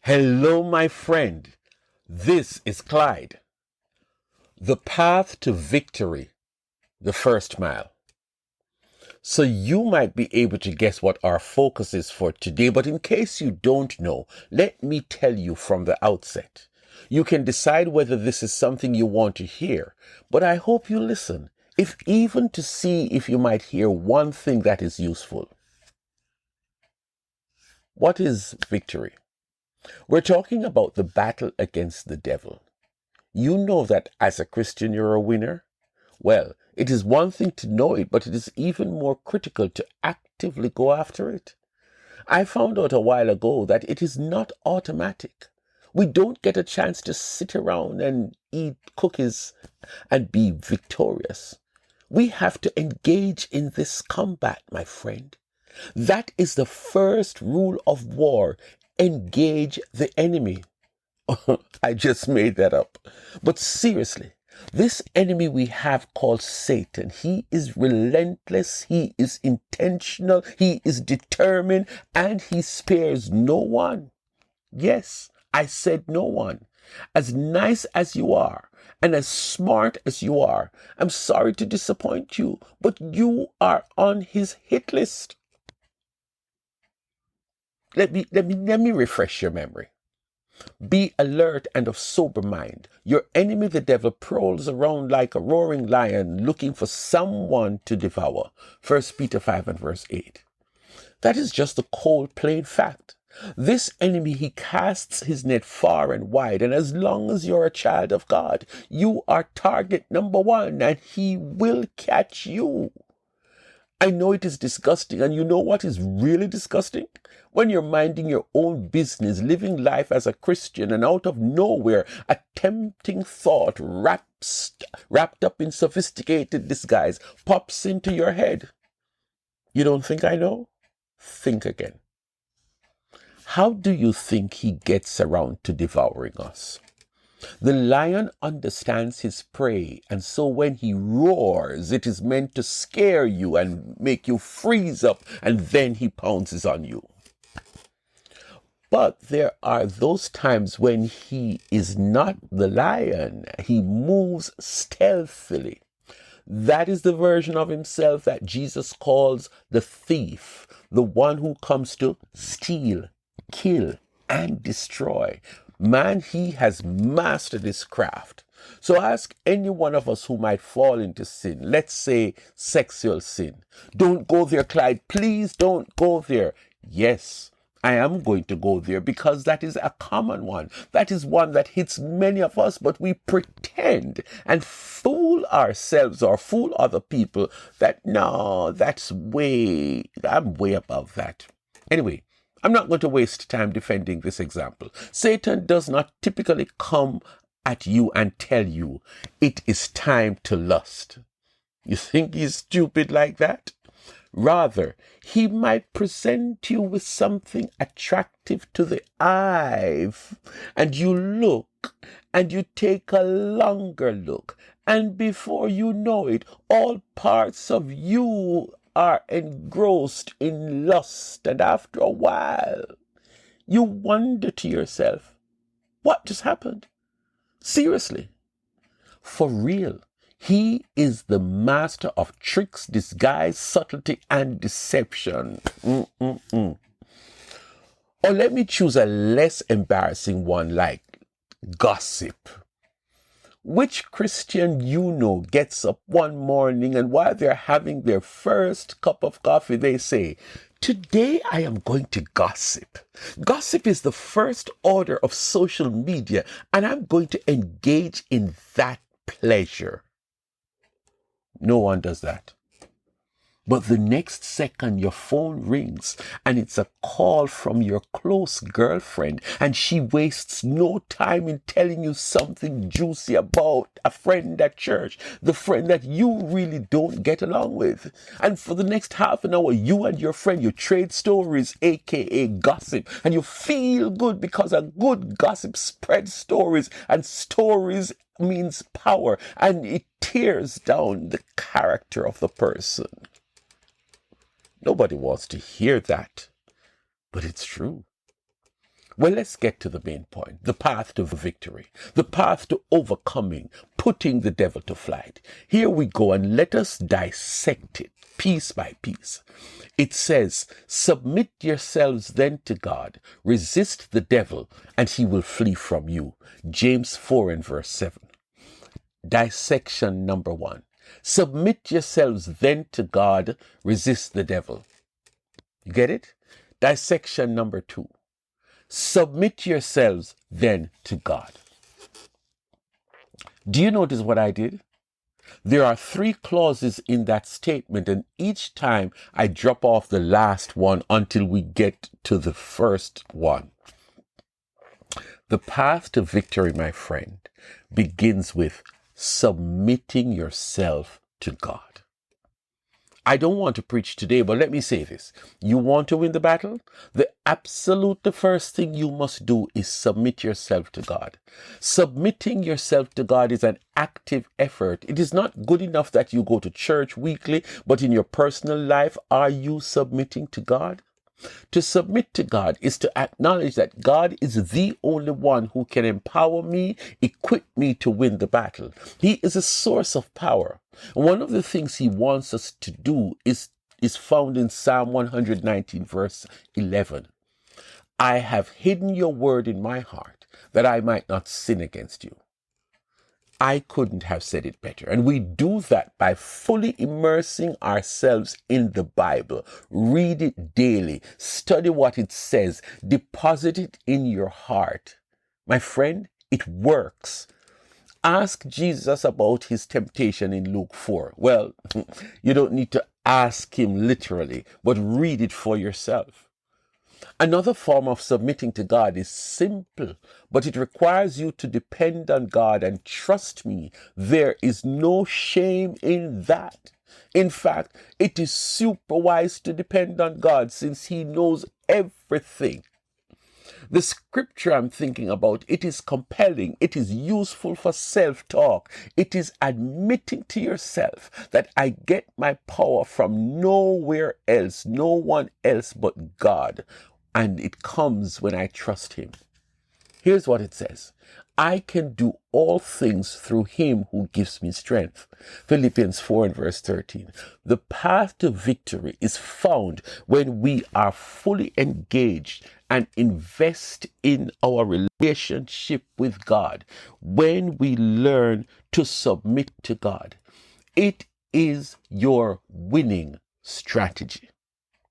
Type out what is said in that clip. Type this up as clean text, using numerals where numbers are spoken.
Hello, my friend. This is Clyde. The path to victory, the first mile. So you might be able to guess what our focus is for today, but in case you don't know, let me tell you from the outset. You can decide whether this is something you want to hear, but I hope you listen, if even to see if you might hear one thing that is useful. What is victory? We're talking about the battle against the devil. You know that as a Christian you're a winner? Well, it is one thing to know it, but it is even more critical to actively go after it. I found out a while ago that it is not automatic. We don't get a chance to sit around and eat cookies and be victorious. We have to engage in this combat, my friend. That is the first rule of war. Engage the enemy. I just made that up. But seriously, this enemy we have called Satan, he is relentless, he is intentional, he is determined, and he spares no one. Yes, I said no one. As nice as you are, and as smart as you are, I'm sorry to disappoint you, but you are on his hit list. Let me refresh your memory. Be alert and of sober mind. Your enemy, the devil, prowls around like a roaring lion looking for someone to devour. 1 Peter 5 and verse 8. That is just the cold, plain fact. This enemy, he casts his net far and wide, and as long as you're a child of God, you are target number one, and he will catch you. I know it is disgusting, and you know what is really disgusting? When you're minding your own business, living life as a Christian, and out of nowhere, a tempting thought wrapped up in sophisticated disguise pops into your head. You don't think I know? Think again. How do you think he gets around to devouring us? The lion understands his prey, and so when he roars, it is meant to scare you and make you freeze up, and then he pounces on you. But there are those times when he is not the lion. He moves stealthily. That is the version of himself that Jesus calls the thief, the one who comes to steal, kill, and destroy. Man, he has mastered his craft. So ask any one of us who might fall into sin, let's say sexual sin. Don't go there, Clyde. Please don't go there. Yes, I am going to go there because that is a common one. That is one that hits many of us, but we pretend and fool ourselves or fool other people that, no, I'm way above that. Anyway, I'm not going to waste time defending this example. Satan does not typically come at you and tell you it is time to lust. You think he's stupid like that? Rather, he might present you with something attractive to the eye, and you look, and you take a longer look, and before you know it, all parts of you are engrossed in lust, and after a while, you wonder to yourself, what just happened? Seriously, for real, he is the master of tricks, disguise, subtlety, and deception. Or let me choose a less embarrassing one like gossip. Which Christian you know gets up one morning and while they're having their first cup of coffee, they say, "Today I am going to gossip. Gossip is the first order of social media, and I'm going to engage in that pleasure." No one does that. But the next second your phone rings and it's a call from your close girlfriend, and she wastes no time in telling you something juicy about a friend at church, the friend that you really don't get along with. And for the next half an hour, you and your friend, you trade stories, aka gossip, and you feel good because a good gossip spreads stories, and stories means power, and it tears down the character of the person. Nobody wants to hear that, but it's true. Well, let's get to the main point. The path to victory. The path to overcoming, putting the devil to flight. Here we go, and let us dissect it piece by piece. It says, submit yourselves then to God, resist the devil, and he will flee from you. James 4 and verse 7. Dissection number 1. Submit yourselves then to God, resist the devil. You get it? Dissection number 2. Submit yourselves then to God. Do you notice what I did? There are 3 clauses in that statement, and each time I drop off the last one until we get to the first one. The path to victory, my friend, begins with submitting yourself to God. I don't want to preach today, but let me say this. You want to win the battle? The first thing you must do is submit yourself to God. Submitting yourself to God is an active effort. It is not good enough that you go to church weekly, but in your personal life, are you submitting to God? To submit to God is to acknowledge that God is the only one who can empower me, equip me to win the battle. He is a source of power. One of the things he wants us to do is found in Psalm 119 verse 11. I have hidden your word in my heart that I might not sin against you. I couldn't have said it better. And we do that by fully immersing ourselves in the Bible. Read it daily. Study what it says. Deposit it in your heart. My friend, it works. Ask Jesus about his temptation in Luke 4. Well, you don't need to ask him literally, but read it for yourself. Another form of submitting to God is simple, but it requires you to depend on God, and trust me, there is no shame in that. In fact, it is super wise to depend on God since he knows everything. The scripture I'm thinking about, it is compelling. It is useful for self-talk. It is admitting to yourself that I get my power from nowhere else, no one else but God. And it comes when I trust him. Here's what it says. I can do all things through him who gives me strength. Philippians 4 and verse 13. The path to victory is found when we are fully engaged and invest in our relationship with God. When we learn to submit to God. It is your winning strategy.